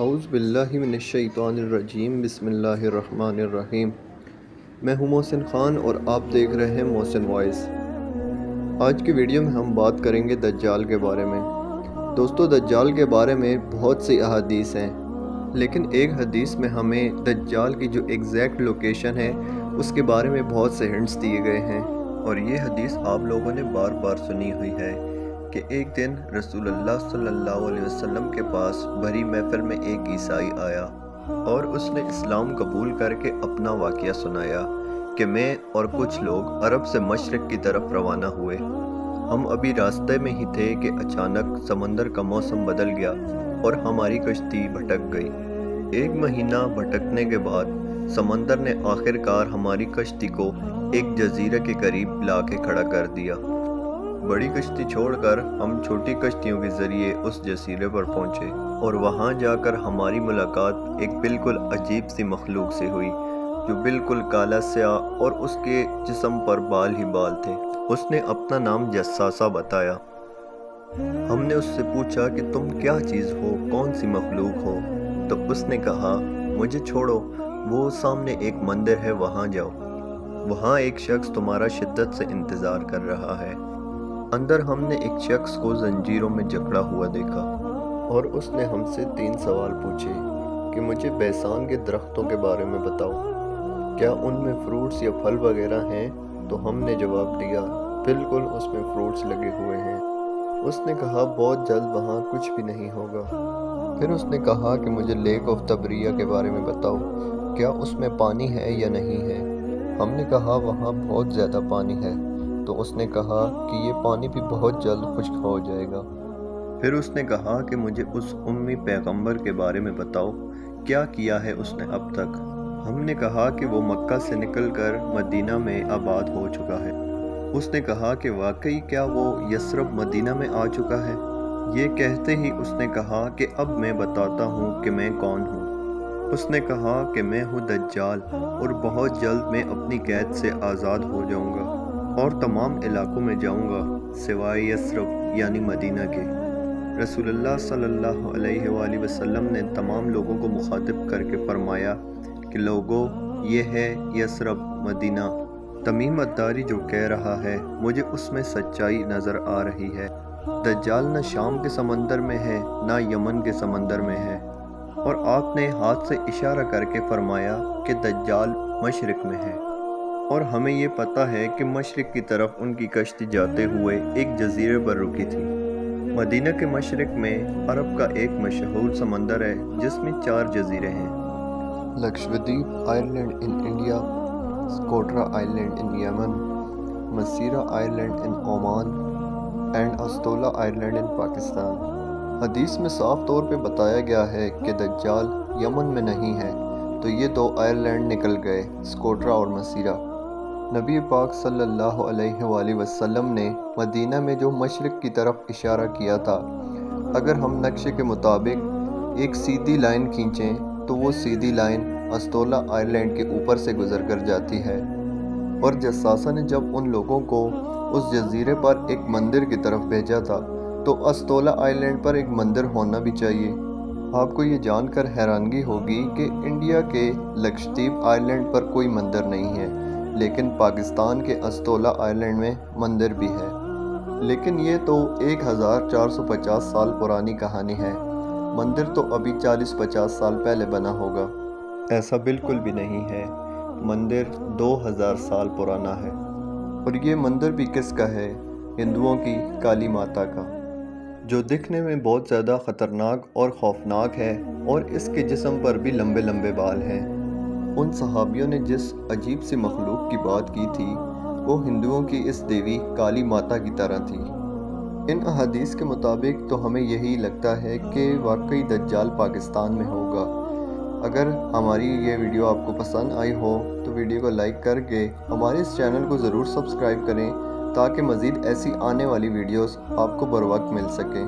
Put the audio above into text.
اعوذ باللہ من الشیطان الرجیم بسم اللہ الرحمن الرحیم۔ میں ہوں محسن خان اور آپ دیکھ رہے ہیں محسن وائس۔ آج کی ویڈیو میں ہم بات کریں گے دجال کے بارے میں۔ دوستو، دجال کے بارے میں بہت سی احادیث ہیں، لیکن ایک حدیث میں ہمیں دجال کی جو ایگزیکٹ لوکیشن ہے اس کے بارے میں بہت سے ہنٹس دیے گئے ہیں، اور یہ حدیث آپ لوگوں نے بار بار سنی ہوئی ہے کہ ایک دن رسول اللہ صلی اللہ علیہ وسلم کے پاس بھری محفل میں ایک عیسائی آیا اور اس نے اسلام قبول کر کے اپنا واقعہ سنایا کہ میں اور کچھ لوگ عرب سے مشرق کی طرف روانہ ہوئے۔ ہم ابھی راستے میں ہی تھے کہ اچانک سمندر کا موسم بدل گیا اور ہماری کشتی بھٹک گئی۔ 1 مہینہ بھٹکنے کے بعد سمندر نے آخر کار ہماری کشتی کو ایک جزیرے کے قریب لا کے کھڑا کر دیا۔ بڑی کشتی چھوڑ کر ہم چھوٹی کشتیوں کے ذریعے اس جزیرے پر پہنچے، اور وہاں جا کر ہماری ملاقات ایک بالکل عجیب سی مخلوق سے ہوئی جو بالکل کالا سیاہ اور اس کے جسم پر بال ہی بال تھے۔ اس نے اپنا نام جساسہ بتایا۔ ہم نے اس سے پوچھا کہ تم کیا چیز ہو، کون سی مخلوق ہو؟ تو اس نے کہا، مجھے چھوڑو، وہ سامنے ایک مندر ہے، وہاں جاؤ، وہاں ایک شخص تمہارا شدت سے انتظار کر رہا ہے۔ اندر ہم نے ایک شخص کو زنجیروں میں جکڑا ہوا دیکھا، اور اس نے ہم سے 3 سوال پوچھے کہ مجھے بیسان کے درختوں کے بارے میں بتاؤ، کیا ان میں فروٹس یا پھل وغیرہ ہیں؟ تو ہم نے جواب دیا، بالکل اس میں فروٹس لگے ہوئے ہیں۔ اس نے کہا، بہت جلد وہاں کچھ بھی نہیں ہوگا۔ پھر اس نے کہا کہ مجھے لیک آف تبریہ کے بارے میں بتاؤ، کیا اس میں پانی ہے یا نہیں ہے؟ ہم نے کہا، وہاں بہت زیادہ پانی ہے۔ تو اس نے کہا کہ یہ پانی بھی بہت جلد خشک ہو جائے گا۔ پھر اس نے کہا کہ مجھے اس امی پیغمبر کے بارے میں بتاؤ، کیا کیا ہے اس نے اب تک؟ ہم نے کہا کہ وہ مکہ سے نکل کر مدینہ میں آباد ہو چکا ہے۔ اس نے کہا کہ واقعی کیا وہ یثرب مدینہ میں آ چکا ہے؟ یہ کہتے ہی اس نے کہا کہ اب میں بتاتا ہوں کہ میں کون ہوں۔ اس نے کہا کہ میں ہوں دجال، اور بہت جلد میں اپنی قید سے آزاد ہو جاؤں گا اور تمام علاقوں میں جاؤں گا سوائے یثرب یعنی مدینہ کے۔ رسول اللہ صلی اللہ علیہ وآلہ وسلم نے تمام لوگوں کو مخاطب کر کے فرمایا کہ لوگوں، یہ ہے یثرب مدینہ۔ تمیم الداری جو کہہ رہا ہے، مجھے اس میں سچائی نظر آ رہی ہے۔ دجال نہ شام کے سمندر میں ہے نہ یمن کے سمندر میں ہے۔ اور آپ نے ہاتھ سے اشارہ کر کے فرمایا کہ دجال مشرق میں ہے، اور ہمیں یہ پتہ ہے کہ مشرق کی طرف ان کی کشتی جاتے ہوئے ایک جزیرے پر رکی تھی۔ مدینہ کے مشرق میں عرب کا ایک مشہور سمندر ہے جس میں 4 جزیرے ہیں: Lakshadweep island in India, Socotra island in Yemen, Masirah island in Oman and Astola island in Pakistan. حدیث میں صاف طور پہ بتایا گیا ہے کہ دجال یمن میں نہیں ہے، تو یہ 2 آئرلینڈ نکل گئے، سکوٹرا اور مسیرا۔ نبی پاک صلی اللہ علیہ وآلہ وسلم نے مدینہ میں جو مشرق کی طرف اشارہ کیا تھا، اگر ہم نقشے کے مطابق ایک سیدھی لائن کھینچیں تو وہ سیدھی لائن استولا آئرلینڈ کے اوپر سے گزر کر جاتی ہے۔ اور جساسہ نے جب ان لوگوں کو اس جزیرے پر ایک مندر کی طرف بھیجا تھا، تو استولا آئلینڈ پر ایک مندر ہونا بھی چاہیے۔ آپ کو یہ جان کر حیرانگی ہوگی کہ انڈیا کے لکشدویپ آئلینڈ پر کوئی مندر نہیں ہے، لیکن پاکستان کے استولا آئلینڈ میں مندر بھی ہے۔ لیکن یہ تو 1450 سال پرانی کہانی ہے، مندر تو ابھی 40-50 سال پہلے بنا ہوگا۔ ایسا بالکل بھی نہیں ہے، مندر 2000 سال پرانا ہے۔ اور یہ مندر بھی کس کا ہے؟ ہندوؤں کی کالی ماتا کا، جو دکھنے میں بہت زیادہ خطرناک اور خوفناک ہے، اور اس کے جسم پر بھی لمبے لمبے بال ہیں۔ ان صحابیوں نے جس عجیب سی مخلوق کی بات کی تھی، وہ ہندوؤں کی اس دیوی کالی ماتا کی طرح تھی۔ ان احادیث کے مطابق تو ہمیں یہی لگتا ہے کہ واقعی دجال پاکستان میں ہوگا۔ اگر ہماری یہ ویڈیو آپ کو پسند آئی ہو تو ویڈیو کو لائک کر کے ہمارے اس چینل کو ضرور سبسکرائب کریں، تاکہ مزید ایسی آنے والی ویڈیوز آپ کو بر وقت مل سکیں۔